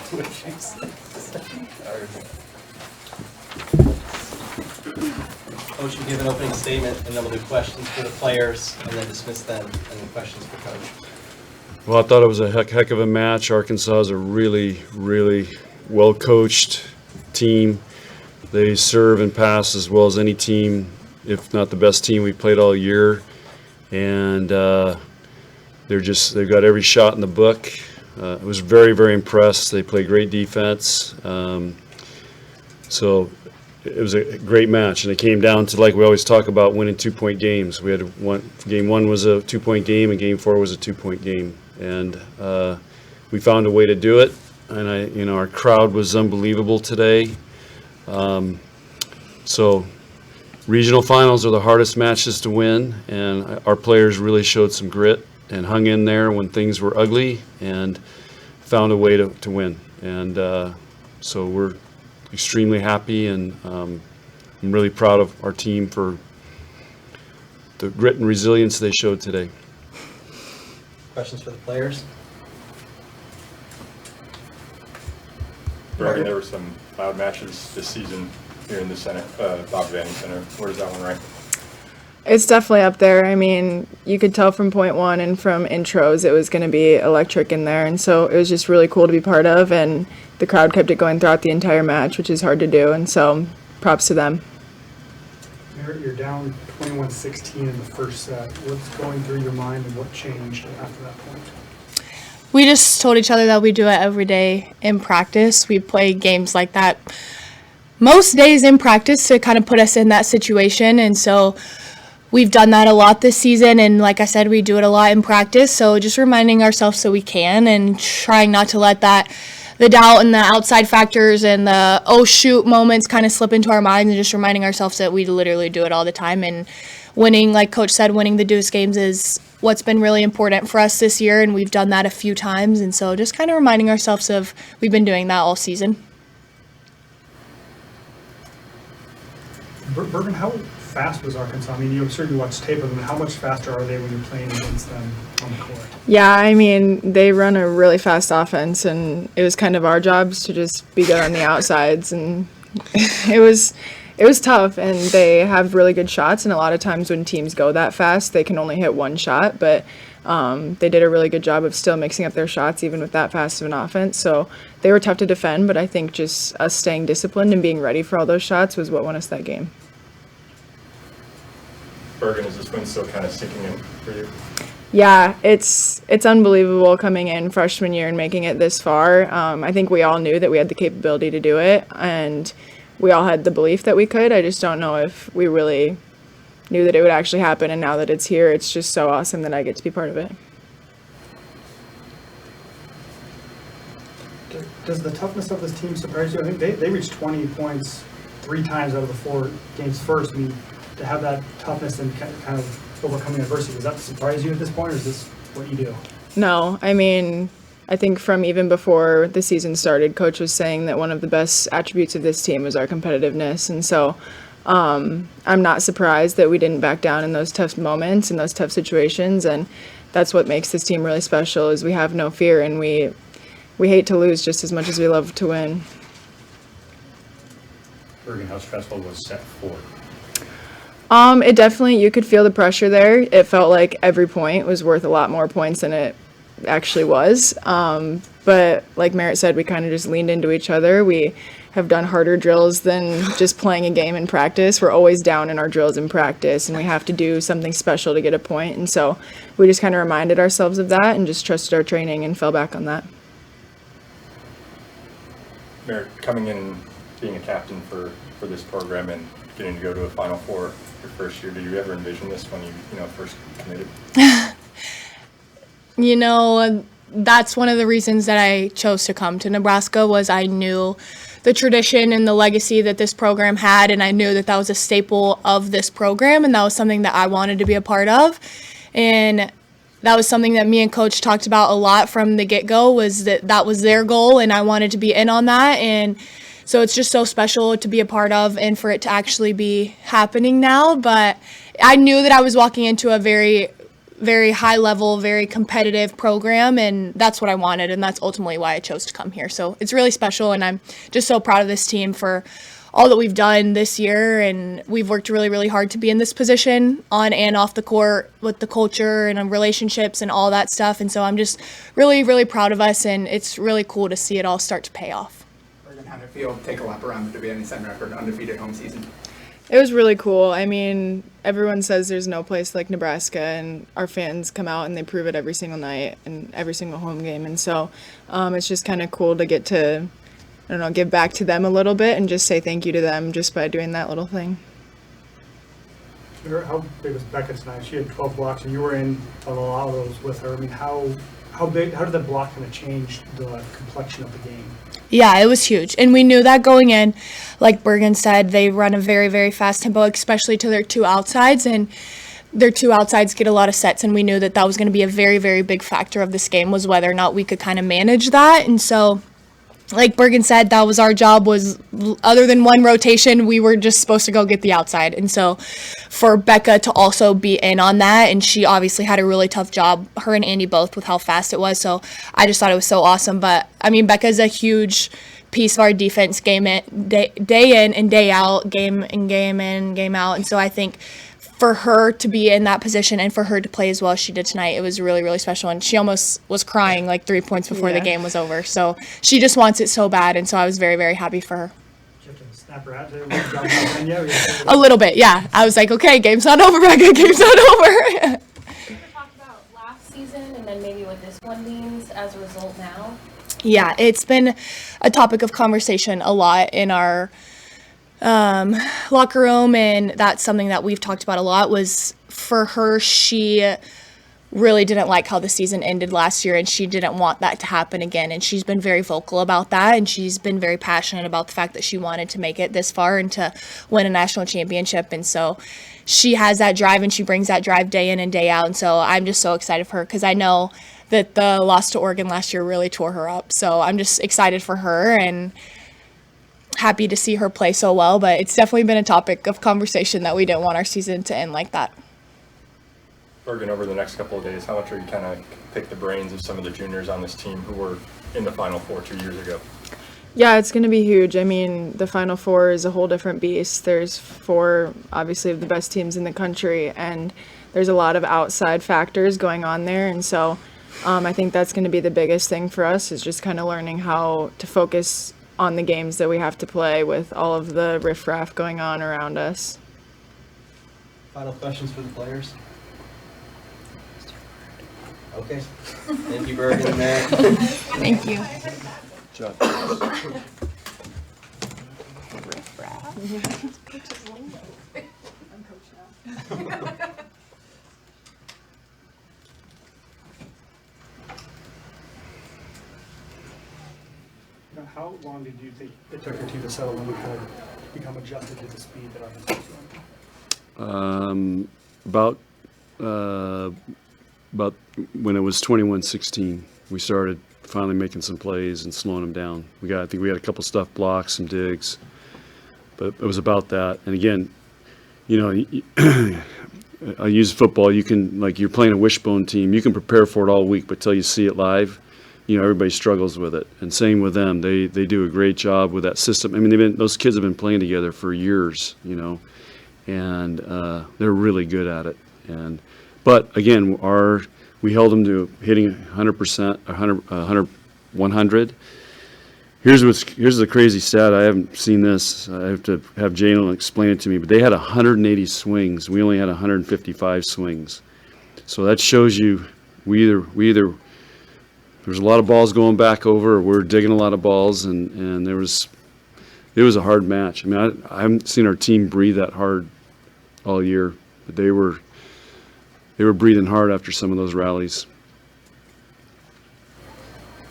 Coach, you give an opening statement, and then we'll do questions for the players, and then dismiss them, and then questions for Coach. Well, I thought it was a heck of a match. Arkansas is a really, really well-coached team. They serve and pass as well as any team, if not the best team we've played all year. And they've got every shot in the book. I was very, very impressed. They play great defense. So it was a great match, and it came down to, like we always talk about, winning 2-point games. We had game one was a 2-point game, and game 4 was a 2-point game, and we found a way to do it. And our crowd was unbelievable today. So regional finals are the hardest matches to win, and our players really showed some grit and hung in there when things were ugly and found a way to win. And so we're extremely happy, and I'm really proud of our team for the grit and resilience they showed today. Questions for the players? Brian, there were some loud matches this season here in the Center, Bob Vanning Center. Where does that one rank? It's definitely up there. I mean, you could tell from point one and from intros it was going to be electric in there, and so it was just really cool to be part of, and the crowd kept it going throughout the entire match, which is hard to do, and so props to them. You're down 21-16 in the first set. What's going through your mind, and what changed after that point? We just told each other that we do it every day in practice. We play games like that most days in practice to kind of put us in that situation, and so we've done that a lot this season, and like I said, we do it a lot in practice, so just reminding ourselves so we can, and trying not to let the doubt and the outside factors and the oh shoot moments kind of slip into our minds, and just reminding ourselves that we literally do it all the time. And winning, like Coach said, winning the Deuce games is what's been really important for us this year, and we've done that a few times, and so just kind of reminding ourselves of we've been doing that all season. Bergen, how fast was Arkansas? I mean, you certainly watched tape of them. How much faster are they when you're playing against them on the court? Yeah, I mean, they run a really fast offense, and it was kind of our jobs to just be good on the outsides, and it was tough, and they have really good shots, and a lot of times when teams go that fast, they can only hit one shot, but they did a really good job of still mixing up their shots even with that fast of an offense, so they were tough to defend, but I think just us staying disciplined and being ready for all those shots was what won us that game. Bergen, is this win still kind of sinking in for you? Yeah, it's unbelievable coming in freshman year and making it this far. I think we all knew that we had the capability to do it, and we all had the belief that we could. I just don't know if we really knew that it would actually happen, and now that it's here, it's just so awesome that I get to be part of it. Does the toughness of this team surprise you? I think they reached 20 points 3 times out of the 4 games first. I mean, to have that toughness and kind of overcoming adversity, does that surprise you at this point, or is this what you do? No, I mean, I think from even before the season started, Coach was saying that one of the best attributes of this team was our competitiveness, and so I'm not surprised that we didn't back down in those tough moments and those tough situations, and that's what makes this team really special, is we have no fear, and we hate to lose just as much as we love to win. Bergen, how stressful was set 4? It definitely, you could feel the pressure there. It felt like every point was worth a lot more points than it actually was. But like Merritt said, we kind of just leaned into each other. We have done harder drills than just playing a game in practice. We're always down in our drills in practice, and we have to do something special to get a point. And so we just kind of reminded ourselves of that and just trusted our training and fell back on that. Merritt, coming in and being a captain for this program and getting to go to a Final Four your first year, did you ever envision this when you first committed? That's one of the reasons that I chose to come to Nebraska, was I knew the tradition and the legacy that this program had, and I knew that was a staple of this program, and that was something that I wanted to be a part of. And that was something that me and Coach talked about a lot from the get-go, was that was their goal, and I wanted to be in on that. And so it's just so special to be a part of and for it to actually be happening now. But I knew that I was walking into a very very high level, very competitive program, and that's what I wanted, and that's ultimately why I chose to come here. So it's really special, and I'm just so proud of this team for all that we've done this year, and we've worked really, really hard to be in this position on and off the court with the culture and relationships and all that stuff. And so I'm just really, really proud of us, and it's really cool to see it all start to pay off. How did it feel to take a lap around the Division Center after an undefeated home season? It was really cool. I mean, everyone says there's no place like Nebraska, and our fans come out and they prove it every single night and every single home game. And so it's just kind of cool to get to, I don't know, give back to them a little bit and just say thank you to them just by doing that little thing. How big was Becca tonight? She had 12 blocks, and you were in a lot of those with her. I mean, how did that block kind of change the complexion of the game? Yeah, it was huge. And we knew that going in. Like Bergen said, they run a very, very fast tempo, especially to their two outsides. And their two outsides get a lot of sets. And we knew that was going to be a very, very big factor of this game, was whether or not we could kind of manage that. And so, like Bergen said, that was our job, was other than one rotation, we were just supposed to go get the outside. And so for Becca to also be in on that, and she obviously had a really tough job, her and Andy both, with how fast it was. So I just thought it was so awesome. But I mean, Becca's a huge piece of our defense, day in and day out, game in, game out. And so I think for her to be in that position and for her to play as well as she did tonight, it was really, really special. And she almost was crying like 3 points before the game was over. So she just wants it so bad. And so I was very, very happy for her. Did you have to snap her out to A little bit, yeah. I was like, okay, game's not over, Becca, game's not over. We could talk about last season and then maybe what this one means as a result now. Yeah, it's been a topic of conversation a lot in our locker room, and that's something that we've talked about a lot. Was for her, she really didn't like how the season ended last year, and she didn't want that to happen again, and she's been very vocal about that, and she's been very passionate about the fact that she wanted to make it this far and to win a national championship. And so she has that drive, and she brings that drive day in and day out. And so I'm just so excited for her, because I know that the loss to Oregon last year really tore her up. So I'm just excited for her and happy to see her play so well. But it's definitely been a topic of conversation that we didn't want our season to end like that. Bergen, over the next couple of days, how much are you kind of pick the brains of some of the juniors on this team who were in the Final Four 2 years ago? Yeah, it's going to be huge. I mean, the Final Four is a whole different beast. There's 4, obviously, of the best teams in the country, and there's a lot of outside factors going on there. And so I think that's going to be the biggest thing for us, is just kind of learning how to focus on the games that we have to play with all of the riffraff going on around us. Final questions for the players? Okay. Thank you, Bergen and Matt. Thank you. How long did you think it took your team to settle when you kind of become adjusted to the speed that offense was running? About when it was 21-16, we started finally making some plays and slowing them down. I think we had a couple stuff blocks, some digs, but it was about that. And again, I use football. You can, like, you're playing a wishbone team. You can prepare for it all week, but till you see it live, everybody struggles with it. And same with them. They do a great job with that system. I mean, those kids have been playing together for years, and they're really good at it. But again, we held them to hitting 100%, 100. Here's the crazy stat. I haven't seen this. I have to have Jalen explain it to me. But they had 180 swings. We only had 155 swings. So that shows you we either there's a lot of balls going back over, or we're digging a lot of balls, and it was a hard match. I mean, I haven't seen our team breathe that hard all year, but they were breathing hard after some of those rallies.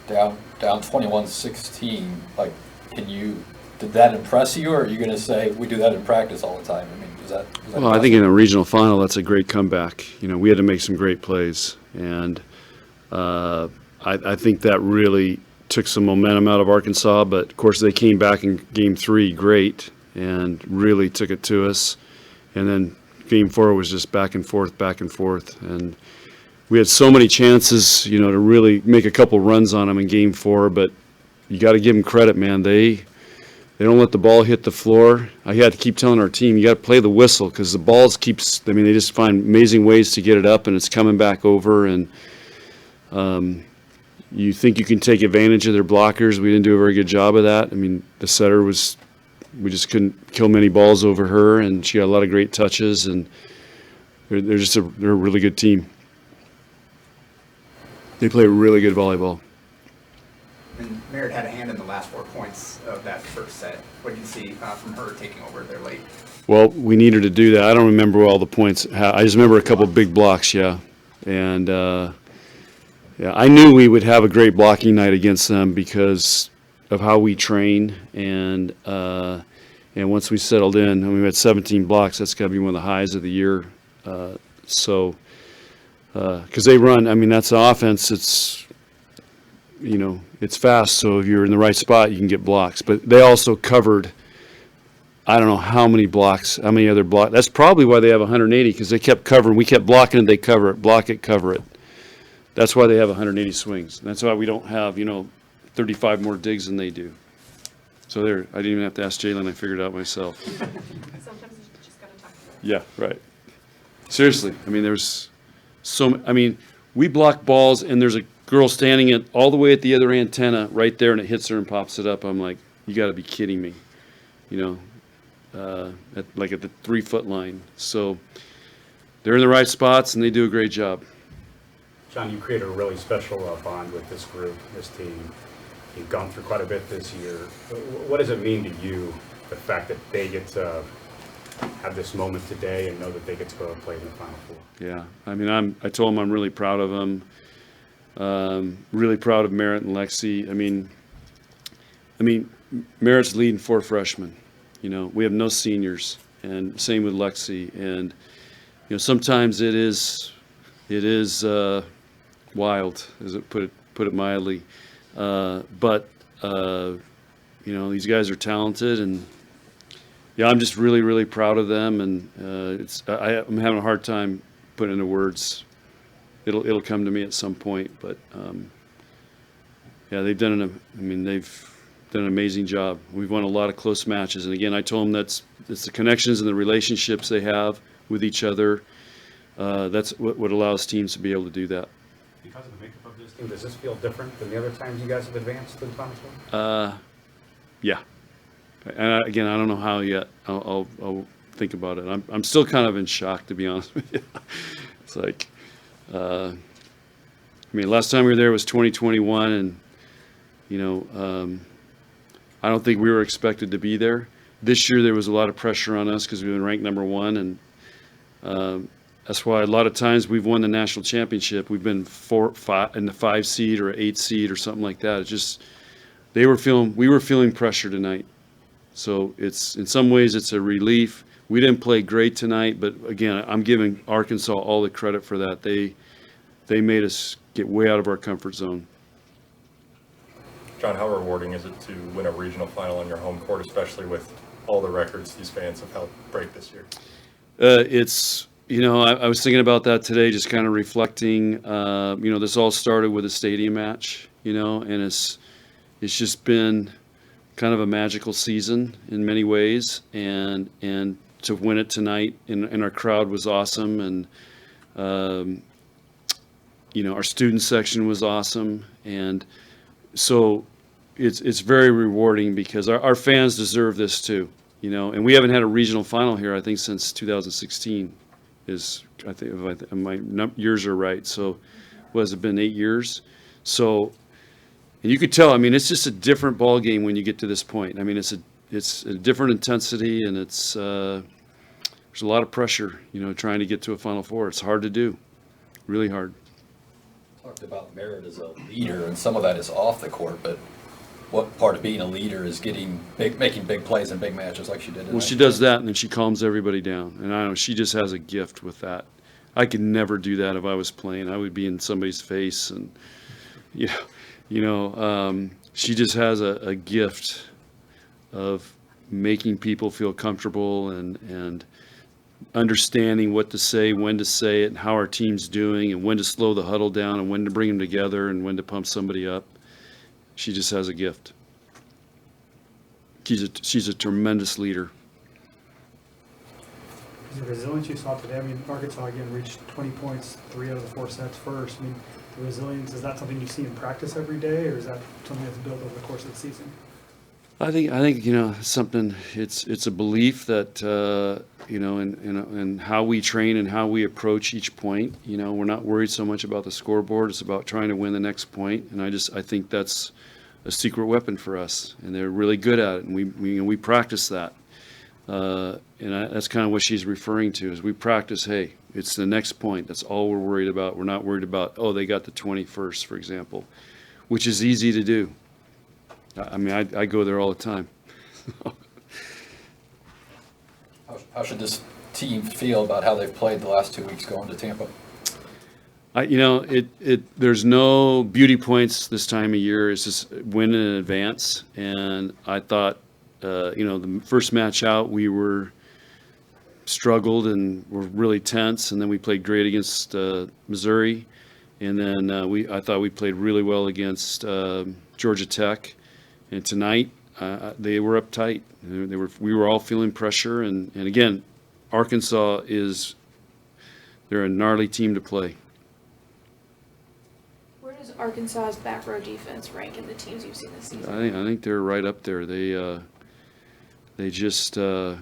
Down 21-16, like, did that impress you, or are you going to say we do that in practice all the time? I mean, is that well, I think in a regional final, that's a great comeback. We had to make some great plays, and I think that really took some momentum out of Arkansas, but of course they came back in game 3 great and really took it to us. And then game 4 was just back and forth. And we had so many chances, you know, to really make a couple runs on them in Game 4, but you got to give them credit, man. They don't let the ball hit the floor. I had to keep telling our team, you got to play the whistle because the balls keeps. I mean, they just find amazing ways to get it up, and it's coming back over. And you think you can take advantage of their blockers. We didn't do a very good job of that. I mean, the setter was. We just couldn't kill many balls over her, and she got a lot of great touches. And they're a really good team. They play really good volleyball. And Merritt had a hand in the last 4 points of that first set. What did you see from her taking over there late? Well, we need her to do that. I don't remember all the points. I just remember a couple of big blocks, yeah. And, yeah, I knew we would have a great blocking night against them because of how we train. And once we settled in, I mean, we had 17 blocks. That's got to be one of the highs of the year. Because they run, I mean, that's the offense. It's, you know, it's fast. So if you're in the right spot, you can get blocks. But they also covered, I don't know how many blocks, how many other blocks. That's probably why they have 180, because they kept covering. We kept blocking it, they cover it, block it, cover it. That's why they have 180 swings. That's why we don't have, you know, 35 more digs than they do. So there, I didn't even have to ask Jalen. I figured it out myself. Sometimes you just gotta talk to them. Yeah, right. Seriously, I mean, there's I mean, we block balls, and there's a girl standing all the way at the other antenna right there, and it hits her and pops it up. I'm like, you got to be kidding me, you know, at the 3-foot line. So they're in the right spots, and they do a great job. John, you created a really special bond with this group, this team. You've gone through quite a bit this year. What does it mean to you, the fact that they get to have this moment today and know that they get to go and play in the Final Four? Yeah, I mean, I told them I'm really proud of them. Really proud of Merritt and Lexi. I mean, Merritt's leading 4 freshmen. You know, we have no seniors, and same with Lexi. And you know, sometimes it is wild, as it put it mildly. But you know, these guys are talented, and yeah, I'm just really, really proud of them, and I'm having a hard time putting into words. It'll come to me at some point, but yeah, they've done an amazing job. We've won a lot of close matches, and again, I told them it's the connections and the relationships they have with each other. That's what allows teams to be able to do that. Because of the makeup of this team, does this feel different than the other times you guys have advanced to the Final Four? Yeah. And again, I don't know how yet. I'll think about it. I'm still kind of in shock, to be honest with you. It's like, I mean, last time we were there was 2021, and you know, I don't think we were expected to be there. This year there was a lot of pressure on us because we've been ranked number 1, and that's why a lot of times we've won the national championship. We've been 4, 5 in the 5 seed or 8 seed or something like that. It's just we were feeling pressure tonight. So it's, in some ways, it's a relief. We didn't play great tonight, but again, I'm giving Arkansas all the credit for that. They made us get way out of our comfort zone. John, how rewarding is it to win a regional final on your home court, especially with all the records these fans have helped break this year? It's, you know, I was thinking about that today, just kind of reflecting. You know, this all started with a stadium match, you know, and it's just been kind of a magical season in many ways, and to win it tonight, and our crowd was awesome, and you know, our student section was awesome, and so it's very rewarding because our fans deserve this too, you know, and we haven't had a regional final here, I think, since 2016. I think if my years are right. So, what has it been, 8 years? So. And you could tell, I mean, it's just a different ball game when you get to this point. I mean, it's a different intensity, and there's a lot of pressure, you know, trying to get to a Final Four. It's hard to do, really hard. Talked about Merritt as a leader, and some of that is off the court, but what part of being a leader is making big plays in big matches like she did tonight? Well, she does that, and then she calms everybody down. And I don't know, she just has a gift with that. I could never do that if I was playing. I would be in somebody's face, and, you know, she just has a gift of making people feel comfortable, and understanding what to say, when to say it, and how our team's doing, and when to slow the huddle down, and when to bring them together, and when to pump somebody up. She just has a gift. She's a tremendous leader. The resilience you saw today, I mean, Arkansas again reached 20 points, 3 out of the 4 sets first. I mean, the resilience, is that something you see in practice every day, or is that something that's built over the course of the season? I think something. It's a belief that in how we train and how we approach each point. We're not worried so much about the scoreboard. It's about trying to win the next point. And I think that's a secret weapon for us, and they're really good at it. And we practice that. That's kind of what she's referring to. Is we practice. Hey, it's the next point. That's all we're worried about. We're not worried about they got the 21st, for example, which is easy to do. I mean, I go there all the time. How should this team feel about how they've played the last 2 weeks going to Tampa? There's no beauty points this time of year. It's just win in advance. And I thought, the first match out, we struggled and were really tense. And then we played great against Missouri. And then I thought we played really well against Georgia Tech. And tonight, they were uptight. We were all feeling pressure. And again, Arkansas they're a gnarly team to play. Where does Arkansas's back row defense rank in the teams you've seen this season? I think they're right up there. They just, they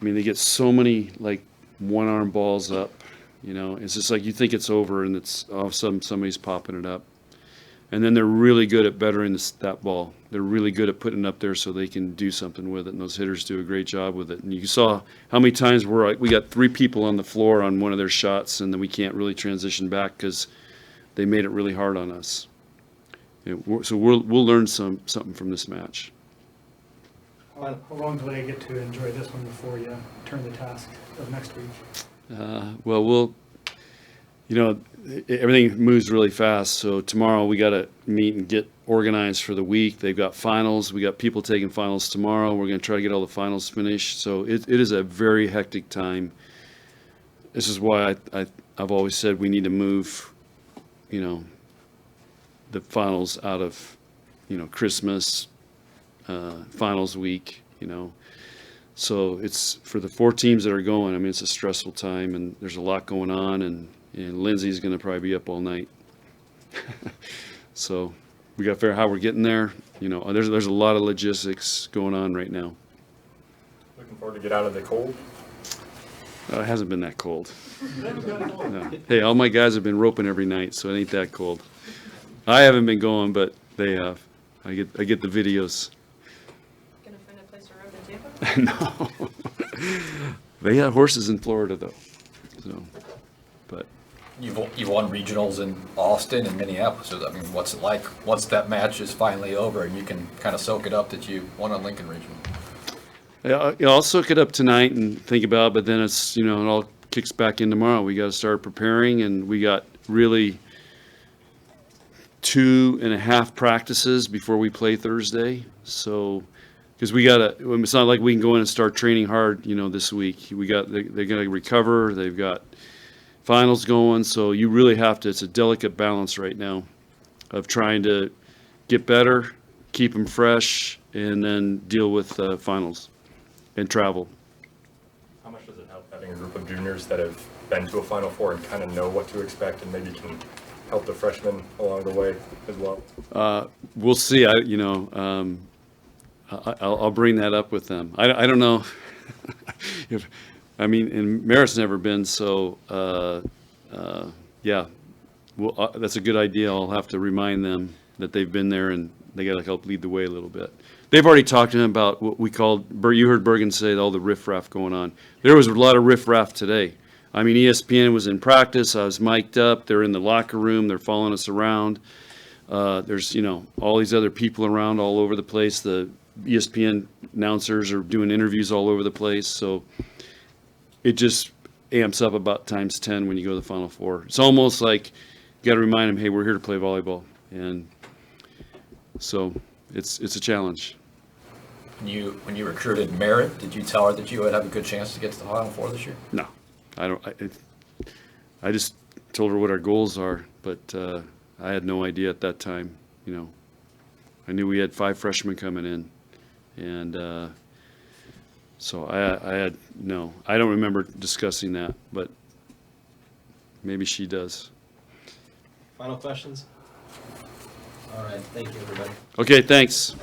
get so many one-arm balls up. It's just like you think it's over, and it's all of a sudden somebody's popping it up. And then they're really good at bettering that ball. They're really good at putting it up there so they can do something with it, and those hitters do a great job with it. And you saw how many times we got 3 people on the floor on one of their shots, and then we can't really transition back because they made it really hard on us. So we'll learn something from this match. How long do they get to enjoy this one before you turn the task of next week? Everything moves really fast. So tomorrow we got to meet and get organized for the week. They've got finals. We got people taking finals tomorrow. We're going to try to get all the finals finished. So it is a very hectic time. This is why I've always said we need to move, the finals out of, Christmas, finals week, So it's for the 4 teams that are going. I mean, it's a stressful time, and there's a lot going on, and Lindsay's going to probably be up all night. So we got to figure out how we're getting there. There's a lot of logistics going on right now. Looking forward to get out of the cold. It hasn't been that cold. No. Hey, all my guys have been roping every night, so it ain't that cold. I haven't been going, but they have. I get the videos. Gonna find a place to rope in Tampa? No. They have horses in Florida, though. So, but You've won regionals in Austin and Minneapolis. So, what's it like once that match is finally over and you can kind of soak it up that you won on Lincoln Regional? yeah, I'll soak it up tonight and think about it, but then it's, it all kicks back in tomorrow. We got to start preparing, and we got really 2.5 practices before we play Thursday. So, because it's not like we can go in and start training hard, this week. They're going to recover. They've got finals going. So you really have to, it's a delicate balance right now of trying to get better, keep them fresh, and then deal with finals and travel. How much does it help having a group of juniors that have been to a Final Four and kind of know what to expect and maybe can help the freshmen along the way as well? We'll see. I'll bring that up with them. I don't know. And Merritt's never been, so yeah. Well, that's a good idea. I'll have to remind them that they've been there and they got to help lead the way a little bit. They've already talked to him about what we called, you heard Bergen say all the riffraff going on. There was a lot of riffraff today. ESPN was in practice. I was mic'd up. They're in the locker room. They're following us around. There's, all these other people around all over the place. The ESPN announcers are doing interviews all over the place. So it just amps up about times 10 when you go to the Final Four. It's almost like you got to remind them, hey, we're here to play volleyball. And so it's a challenge. when you recruited Merritt, did you tell her that you would have a good chance to get to the Final Four this year? No, I don't. I just told her what our goals are, but I had no idea at that time. You know, I knew we had 5 freshmen coming in, and so I had no. I don't remember discussing that, but maybe she does. Final questions? All right, thank you, everybody. Okay, thanks.